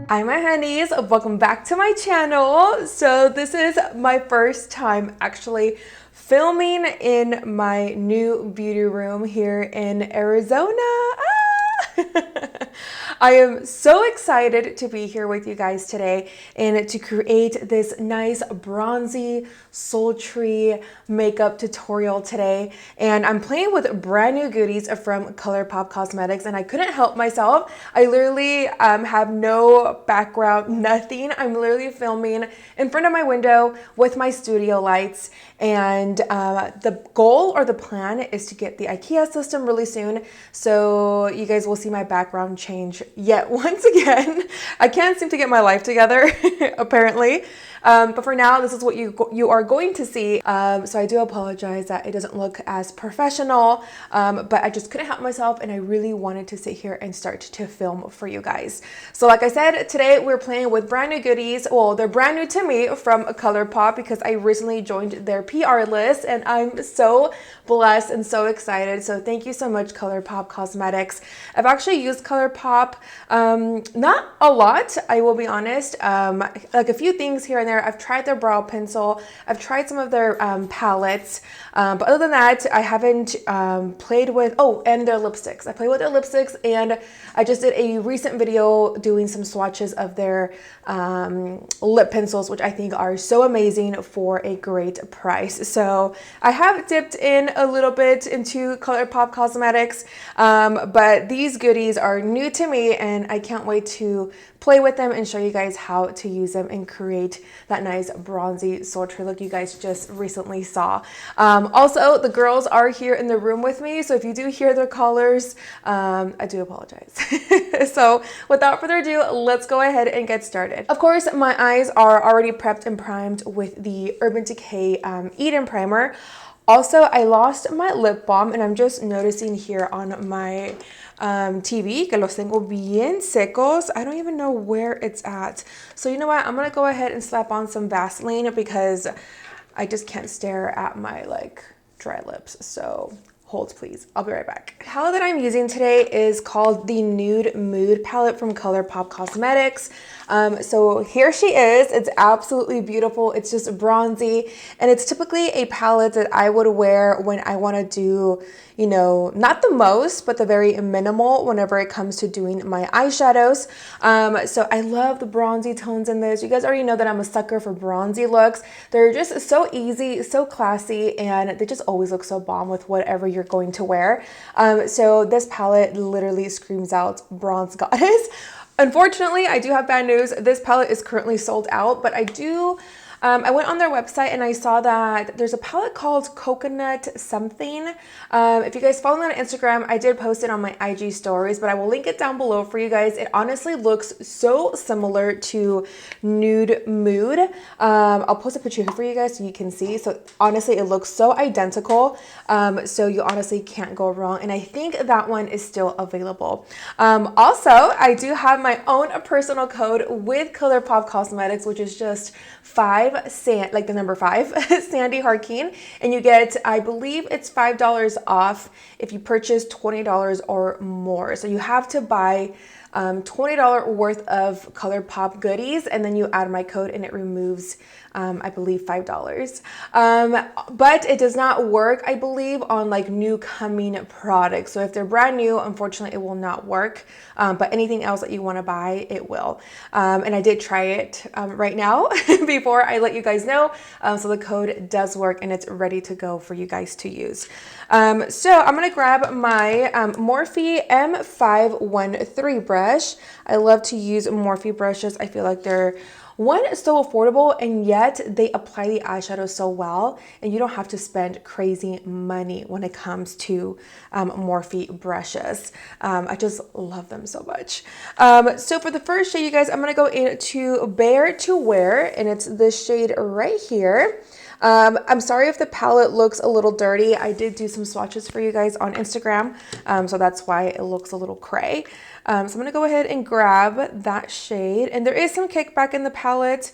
Hi my honeys, welcome back to my channel. So this is my first time actually filming in my new beauty room here in Arizona. I am so excited to be here with you guys today and to create this nice bronzy, sultry makeup tutorial today. And I'm playing with brand new goodies from Colourpop Cosmetics, and I couldn't help myself. I literally have no background, nothing. I'm literally filming in front of my window with my studio lights. And the goal or the plan is to get the IKEA system really soon. So you guys will see my background change yet once again. I can't seem to get my life together, apparently. But for now, this is what you are going to see. So I do apologize that it doesn't look as professional, but I just couldn't help myself and I really wanted to sit here and start to film for you guys. So like I said, today we're playing with brand new goodies. Well, they're brand new to me from Colourpop because I recently joined their PR list and I'm so blessed and so excited. So thank you so much, Colourpop Cosmetics. I've actually used Colourpop, not a lot, I will be honest, like a few things here and there. I've tried their brow pencil, I've tried some of their palettes, but other than that, I haven't played with, oh, and their lipsticks. I played with their lipsticks and I just did a recent video doing some swatches of their lip pencils, which I think are so amazing for a great price. So I have dipped in a little bit into Colourpop Cosmetics, but these goodies are new to me and I can't wait to play with them and show you guys how to use them and create that nice bronzy sultry look you guys just recently saw. Also, the girls are here in the room with me, so if you do hear their callers, I do apologize. So without further ado, let's go ahead and get started. Of course, my eyes are already prepped and primed with the Urban Decay Eden Primer. Also, I lost my lip balm and I'm just noticing here on my TV que los tengo bien secos. I don't even know where it's at. So you know what? I'm gonna go ahead and slap on some Vaseline because I just can't stare at my like dry lips. So hold please, I'll be right back. The palette that I'm using today is called the Nude Mood palette from Colourpop Cosmetics. So here she is. It's absolutely beautiful. It's just bronzy and it's typically a palette that I would wear when I want to do, you know, not the most, but the very minimal whenever it comes to doing my eyeshadows. So I love the bronzy tones in this. You guys already know that I'm a sucker for bronzy looks. They're just so easy, so classy, and they just always look so bomb with whatever you're going to wear. So this palette literally screams out bronze goddess. Unfortunately, I do have bad news. This palette is currently sold out, but I went on their website and I saw that there's a palette called Coconut something. If you guys follow me on Instagram, I did post it on my IG stories, but I will link it down below for you guys. It honestly looks so similar to Nude Mood. I'll post a picture here for you guys so you can see. So honestly, it looks so identical. So you honestly can't go wrong. And I think that one is still available. Also, I do have my own personal code with Colourpop Cosmetics, which is just like the number 5 Sandy Harkeen, and you get, I believe it's $5 off if you purchase $20 or more. So you have to buy $20 worth of Colourpop goodies and then you add my code and it removes I believe $5. But it does not work, I believe, on like new coming products. So if they're brand new, unfortunately it will not work, but anything else that you want to buy, it will. And I did try it right now before I let you guys know. So the code does work and it's ready to go for you guys to use. So I'm going to grab my Morphe M513 brush. I love to use Morphe brushes. I feel like they're so affordable and yet they apply the eyeshadow so well and you don't have to spend crazy money when it comes to Morphe brushes. I just love them so much. So for the first shade, you guys, I'm going to go into Bare to Wear and it's this shade right here. I'm sorry if the palette looks a little dirty. I did do some swatches for you guys on Instagram, so that's why it looks a little cray. So I'm going to go ahead and grab that shade. And there is some kickback in the palette.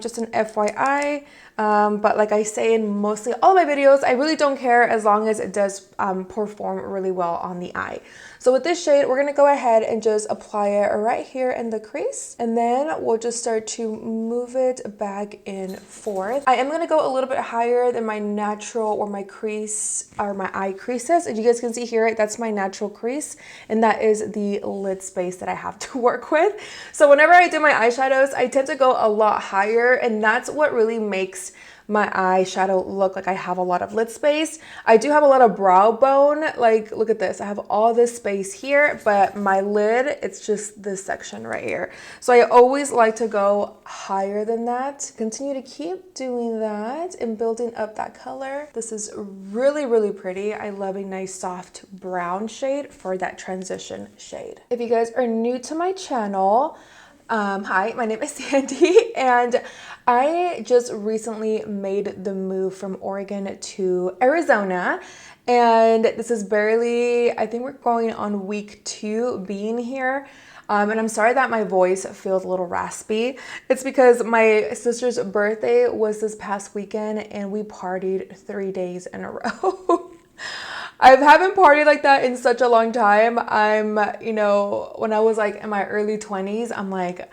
just an FYI. But like I say in mostly all my videos, I really don't care as long as it does perform really well on the eye. So with this shade, we're going to go ahead and just apply it right here in the crease. And then we'll just start to move it back and forth. I am going to go a little bit higher than my natural or my crease or my eye creases. As you guys can see here, that's my natural crease. And that is the lid space that I have to work with. So whenever I do my eyeshadows, I tend to go a lot higher. And that's what really makes my eyeshadow look like I have a lot of lid space. I do have a lot of brow bone. Like, look at this. I have all this space here, but my lid, it's just this section right here. So I always like to go higher than that. Continue to keep doing that and building up that color. This is really, really pretty. I love a nice soft brown shade for that transition shade. If you guys are new to my channel, hi, my name is Sandy, and I just recently made the move from Oregon to Arizona, and this is barely, I think we're going on week 2 being here. And I'm sorry that my voice feels a little raspy. It's because my sister's birthday was this past weekend and we partied 3 days in a row. I haven't partied like that in such a long time. You know, when I was like in my early 20s, I'm like,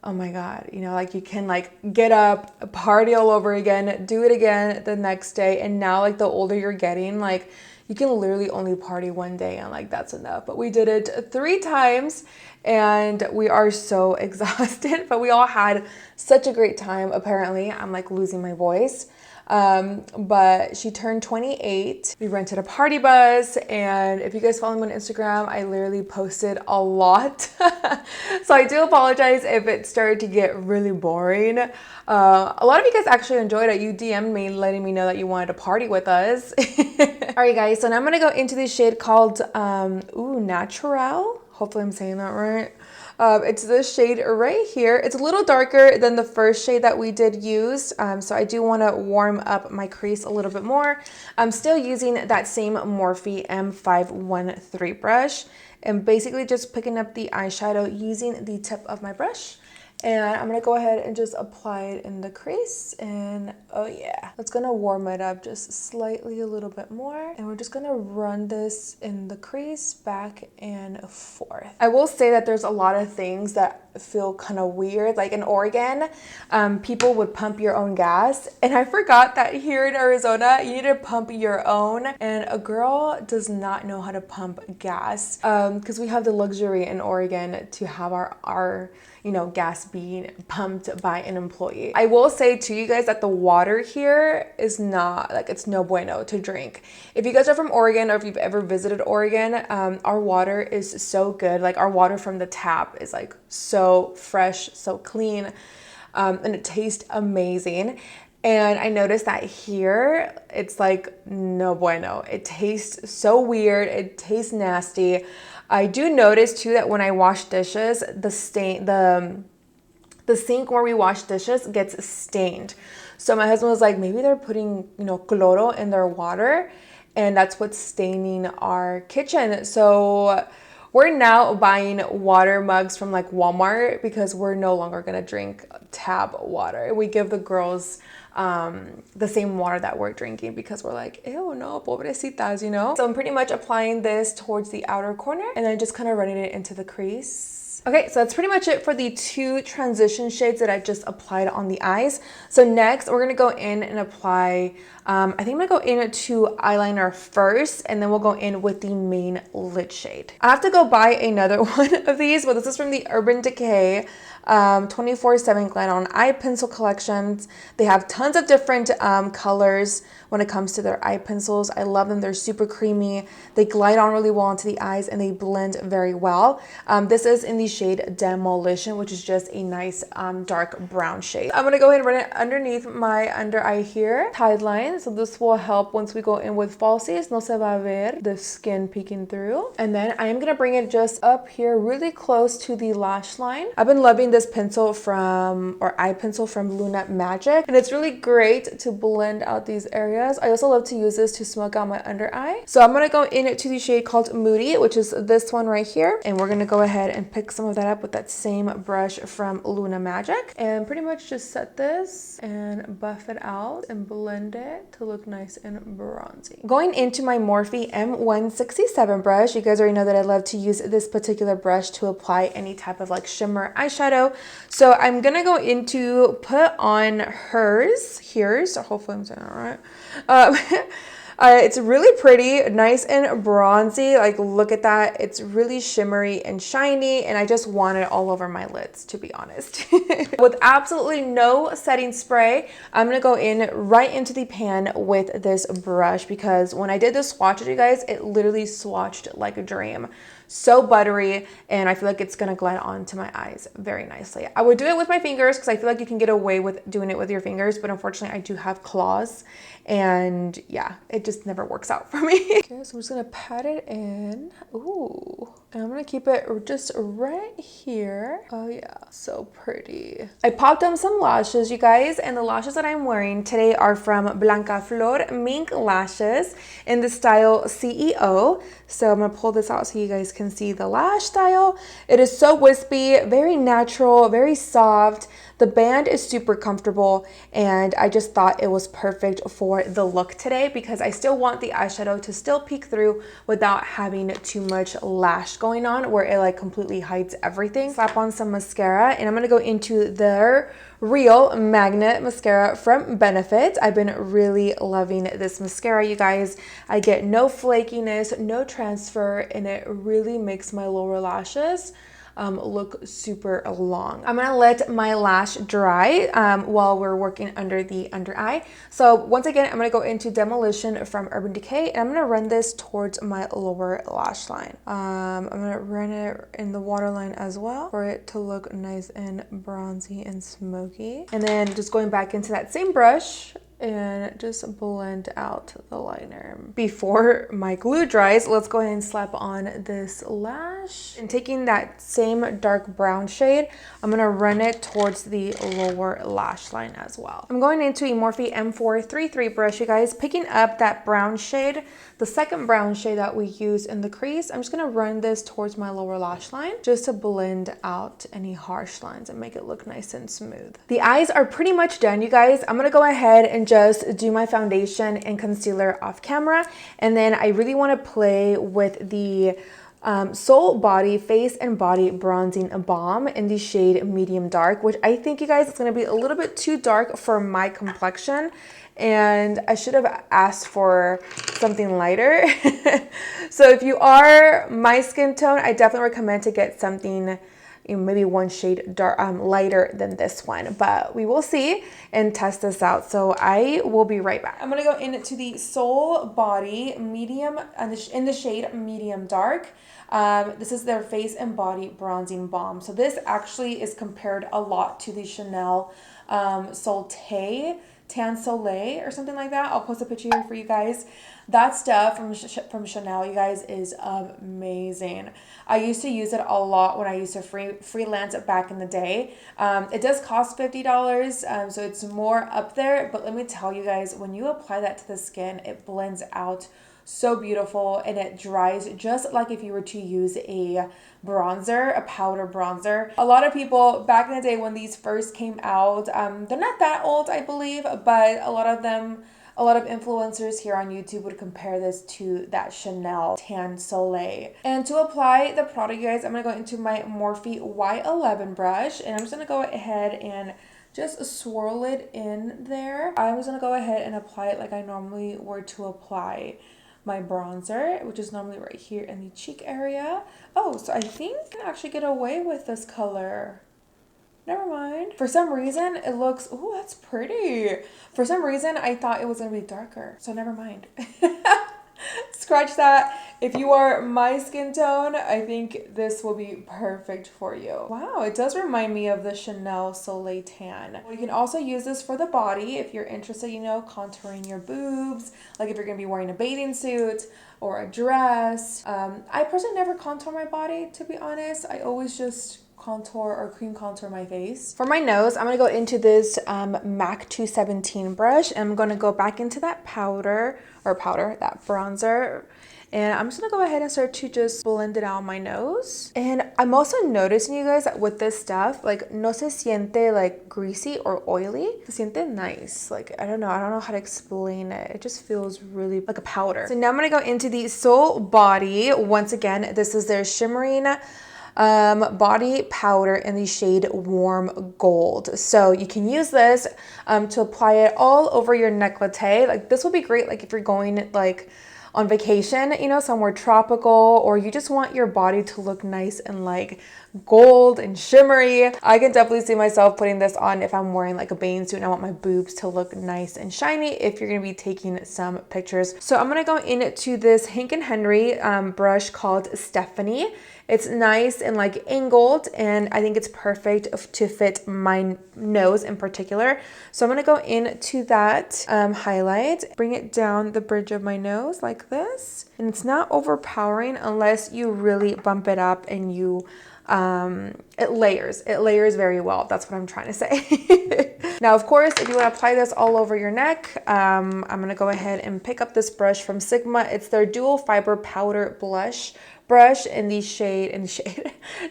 oh my God, you know, like you can like get up, party all over again, do it again the next day. And now like the older you're getting, like you can literally only party one day and like that's enough. But we did it 3 times and we are so exhausted, but we all had such a great time. Apparently, I'm like losing my voice. But she turned 28. We rented a party bus, and if you guys follow me on Instagram, I literally posted a lot. So I do apologize if it started to get really boring. A lot of you guys actually enjoyed it. You DM'd me letting me know that you wanted to party with us. All right, guys, so now I'm gonna go into this shade called Natural. Hopefully I'm saying that right. It's this shade right here. It's a little darker than the first shade that we did use. So I do want to warm up my crease a little bit more. I'm still using that same Morphe M513 brush and basically just picking up the eyeshadow using the tip of my brush. And I'm gonna go ahead and just apply it in the crease, and oh yeah, it's gonna warm it up just slightly a little bit more. And we're just gonna run this in the crease back and forth. I will say that there's a lot of things that feel kind of weird. Like in Oregon, people would pump your own gas, and I forgot that here in Arizona, you need to pump your own, and a girl does not know how to pump gas because we have the luxury in Oregon to have our you know, gas being pumped by an employee. I will say to you guys that the water here is not, like, it's no bueno to drink. If you guys are from Oregon or if you've ever visited Oregon, our water is so good. Like our water from the tap is like so fresh, so clean, and it tastes amazing. And I noticed that here, it's like no bueno. It tastes so weird. It tastes nasty. I do notice too that when I wash dishes, the sink where we wash dishes gets stained. So my husband was like, maybe they're putting, you know, cloro in their water, and that's what's staining our kitchen. So we're now buying water mugs from like Walmart because we're no longer gonna drink tap water. We give the girls the same water that we're drinking because we're like, ew, no, pobrecitas, you know? So I'm pretty much applying this towards the outer corner and then just kind of running it into the crease. Okay, so that's pretty much it for the 2 transition shades that I just applied on the eyes. So next, we're gonna go in and apply, I think I'm gonna go into eyeliner first, and then we'll go in with the main lid shade. I have to go buy another one of these, but this is from the Urban Decay 24/7 Glam on eye pencil collections. They have tons of different colors when it comes to their eye pencils. I love them. They're super creamy. They glide on really well onto the eyes and they blend very well. This is in the shade Demolition, which is just a nice dark brown shade. I'm gonna go ahead and run it underneath my under eye here, tide line. So this will help once we go in with falsies. No se va a ver the skin peeking through. And then I am gonna bring it just up here really close to the lash line. I've been loving this pencil from, or eye pencil from Luna Magic, and it's really great to blend out these areas. I also love to use this to smoke out my under eye. So I'm gonna go into the shade called Moody, which is this one right here, and we're gonna go ahead and pick some of that up with that same brush from Luna Magic, and pretty much just set this and buff it out and blend it to look nice and bronzy. Going into my Morphe M167 brush, you guys already know that I love to use this particular brush to apply any type of like shimmer eyeshadow. So I'm gonna go into put on hers, so hopefully I'm saying that right. It's really pretty, nice and bronzy. Like, look at that. It's really shimmery and shiny, and I just want it all over my lids, to be honest. With absolutely no setting spray, I'm gonna go in right into the pan with this brush, because when I did the swatch, you guys, it literally swatched like a dream. So buttery, and I feel like it's gonna glide onto my eyes very nicely. I would do it with my fingers because I feel like you can get away with doing it with your fingers, but unfortunately I do have claws, and yeah, it just never works out for me. Okay, so I'm just gonna pat it in. Ooh, and I'm gonna keep it just right here. Oh yeah, so pretty. I popped on some lashes, you guys, and the lashes that I'm wearing today are from Blanca Flor Mink Lashes in the style CEO. So I'm gonna pull this out so you guys can see the lash style. It is so wispy, very natural, very soft. The band is super comfortable, and I just thought it was perfect for the look today because I still want the eyeshadow to still peek through without having too much lash going on where it like completely hides everything. Slap on some mascara, and I'm gonna go into their Real Magnet Mascara from Benefit. I've been really loving this mascara, you guys. I get no flakiness, no transfer, and it really makes my lower lashes look super long. I'm gonna let my lash dry while we're working under the under eye. So once again, I'm gonna go into Demolition from Urban Decay, and I'm gonna run this towards my lower lash line. I'm gonna run it in the waterline as well for it to look nice and bronzy and smoky. And then just going back into that same brush and just blend out the liner. Before my glue dries, let's go ahead and slap on this lash. And taking that same dark brown shade, I'm gonna run it towards the lower lash line as well. I'm going into a Morphe M433 brush, you guys, picking up that brown shade, the second brown shade that we use in the crease. I'm just gonna run this towards my lower lash line just to blend out any harsh lines and make it look nice and smooth. The eyes are pretty much done, you guys. I'm gonna go ahead and just do my foundation and concealer off camera, and then I really want to play with the Soul Body Face and Body Bronzing Balm in the shade Medium Dark, which I think, you guys, it's going to be a little bit too dark for my complexion, and I should have asked for something lighter. So if you are my skin tone, I definitely recommend to get something, you know, maybe one shade dark, lighter than this one, but we will see and test this out. So I will be right back. I'm gonna go into the Soul Body Medium in the shade Medium Dark. This is their Face and Body Bronzing Balm. So this actually is compared a lot to the Chanel Solté Tan Soleil or something like that. I'll post a picture here for you guys. That stuff from Chanel, you guys, is amazing. I used to use it a lot when I used to freelance back in the day. It does cost $50, so it's more up there, but let me tell you guys, when you apply that to the skin, it blends out so beautiful, and it dries just like if you were to use a bronzer, a powder bronzer. A lot of people back in the day when these first came out, they're not that old, I believe, but a lot of influencers here on YouTube would compare this to that Chanel Tan Soleil. And to apply the product, you guys, I'm gonna go into my Morphe Y11 brush, and I'm just gonna go ahead and just swirl it in there. I'm just gonna go ahead and apply it like I normally were to apply my bronzer, which is normally right here in the cheek area. Oh, so I think I can actually get away with this color. Never mind. For some reason, it looks, oh, that's pretty. For some reason, I thought it was gonna be darker, so never mind. Scratch that. If you are my skin tone, I think this will be perfect for you. Wow, it does remind me of the Chanel Soleil Tan. You can also use this for the body if you're interested, you know, contouring your boobs, like if you're gonna be wearing a bathing suit or a dress. I personally never contour my body, to be honest. I always just contour or cream contour my face. For my nose, I'm going to go into this MAC 217 brush, and I'm going to go back into that that bronzer. And I'm just gonna go ahead and start to just blend it out on my nose. And I'm also noticing, you guys, that with this stuff, like, no se siente like greasy or oily. Se siente nice. Like, I don't know how to explain it. It just feels really like a powder. So now I'm gonna go into the Soul Body. Once again, this is their shimmering body powder in the shade Warm Gold. So you can use this to apply it all over your décolleté. Like, this will be great, like, if you're going like on vacation, you know, somewhere tropical, or you just want your body to look nice and like gold and shimmery. I can definitely see myself putting this on if I'm wearing like a bathing suit and I want my boobs to look nice and shiny if you're gonna be taking some pictures. So I'm gonna go into this Hank & Henry brush called Stephanie. It's nice and like angled, and I think it's perfect to fit my nose in particular. So I'm gonna go into that highlight, bring it down the bridge of my nose like this. And it's not overpowering unless you really bump it up and you, it layers very well. That's what I'm trying to say. Now, of course, if you want to apply this all over your neck, I'm gonna go ahead and pick up this brush from Sigma. It's their dual fiber powder blush brush in the shade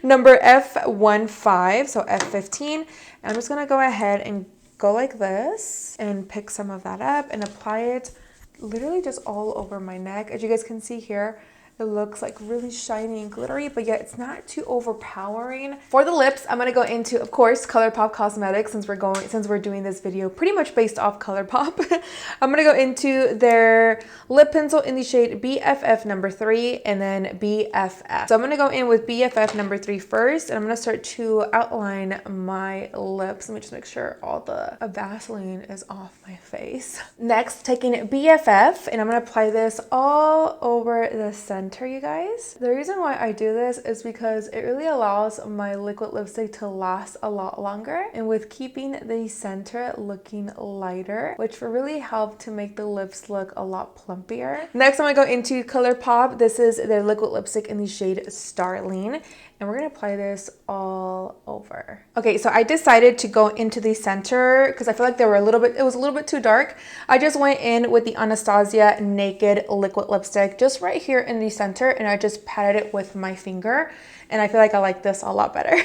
number F15, so F15. And I'm just gonna go ahead and go like this and pick some of that up and apply it literally just all over my neck. As you guys can see here, it looks like really shiny and glittery, but yet it's not too overpowering. For the lips, I'm gonna go into, of course, Colourpop Cosmetics, since we're doing this video pretty much based off Colourpop. I'm gonna go into their lip pencil in the shade BFF number 3 and then BFF. So I'm gonna go in with BFF number 3 first, and I'm gonna start to outline my lips. Let me just make sure all the Vaseline is off my face. Next, taking BFF, and I'm gonna apply this all over the center, you guys. The reason why I do this is because it really allows my liquid lipstick to last a lot longer, and with keeping the center looking lighter, which will really help to make the lips look a lot plumpier. Next, I'm gonna go into Colourpop. This is their liquid lipstick in the shade Starling, and we're gonna apply this all over. Okay, so I decided to go into the center because I feel like it was a little bit too dark. I just went in with the Anastasia Naked liquid lipstick just right here in the center, and I just patted it with my finger, and I feel like I like this a lot better.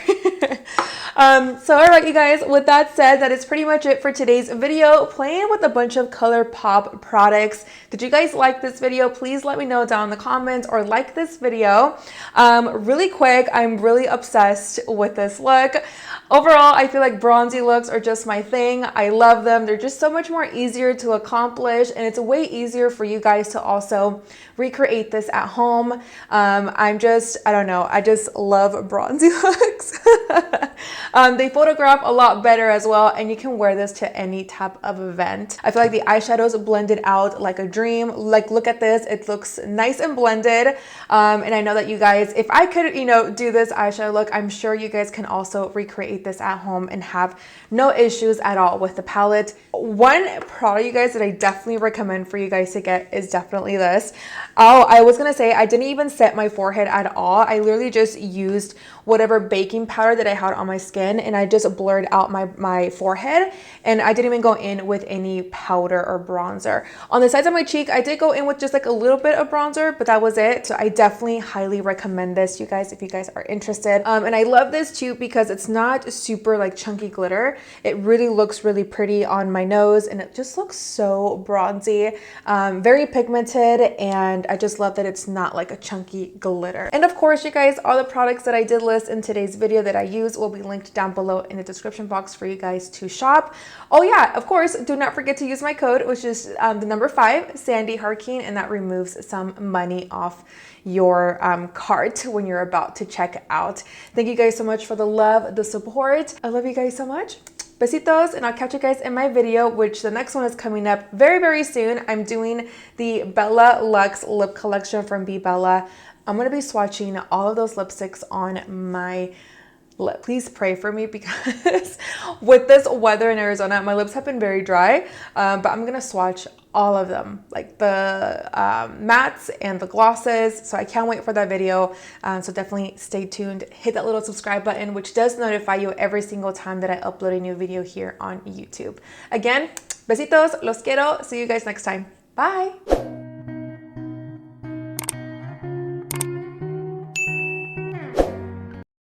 So all right, you guys, with that said, that is pretty much it for today's video, playing with a bunch of Colourpop products. Did you guys like this video? Please let me know down in the comments, or like this video. Really quick, I'm really obsessed with this look. Overall, I feel like bronzy looks are just my thing. I love them. They're just so much more easier to accomplish, and it's way easier for you guys to also recreate this at home. I don't know, I just love bronzy looks. They photograph a lot better as well, and you can wear this to any type of event. I feel like the eyeshadows blended out like a dream. Like, look at this, it looks nice and blended. And I know that you guys, if I could, you know, do this eyeshadow look, I'm sure you guys can also recreate this at home and have no issues at all with the palette. One product, you guys, that I definitely recommend for you guys to get is definitely this. Oh, I was gonna say, I didn't even set my forehead at all. I literally just used whatever baking powder that I had on my skin, and I just blurred out my forehead, and I didn't even go in with any powder or bronzer. On the sides of my cheek, I did go in with just like a little bit of bronzer, but that was it. So I definitely highly recommend this, you guys, if you guys are interested. And I love this too because it's not super like chunky glitter. It really looks really pretty on my nose, and it just looks so bronzy, very pigmented, and I just love that it's not like a chunky glitter. And of course, you guys, all the products that I did list in today's video that I use will be linked down below in the description box for you guys to shop. Oh yeah, of course, do not forget to use my code, which is the number 5, Sandy Harkeen, and that removes some money off your cart when you're about to check out. Thank you guys so much for the love, the support. I love you guys so much. Besitos, and I'll catch you guys in my video, which the next one is coming up very, very soon. I'm doing the Bella Luxe lip collection from Be Bella. I'm going to be swatching all of those lipsticks on my lip. Please pray for me because with this weather in Arizona, my lips have been very dry, but I'm going to swatch all of them, like the mattes and the glosses. So I can't wait for that video. So definitely stay tuned. Hit that little subscribe button, which does notify you every single time that I upload a new video here on YouTube. Again, besitos, los quiero. See you guys next time. Bye.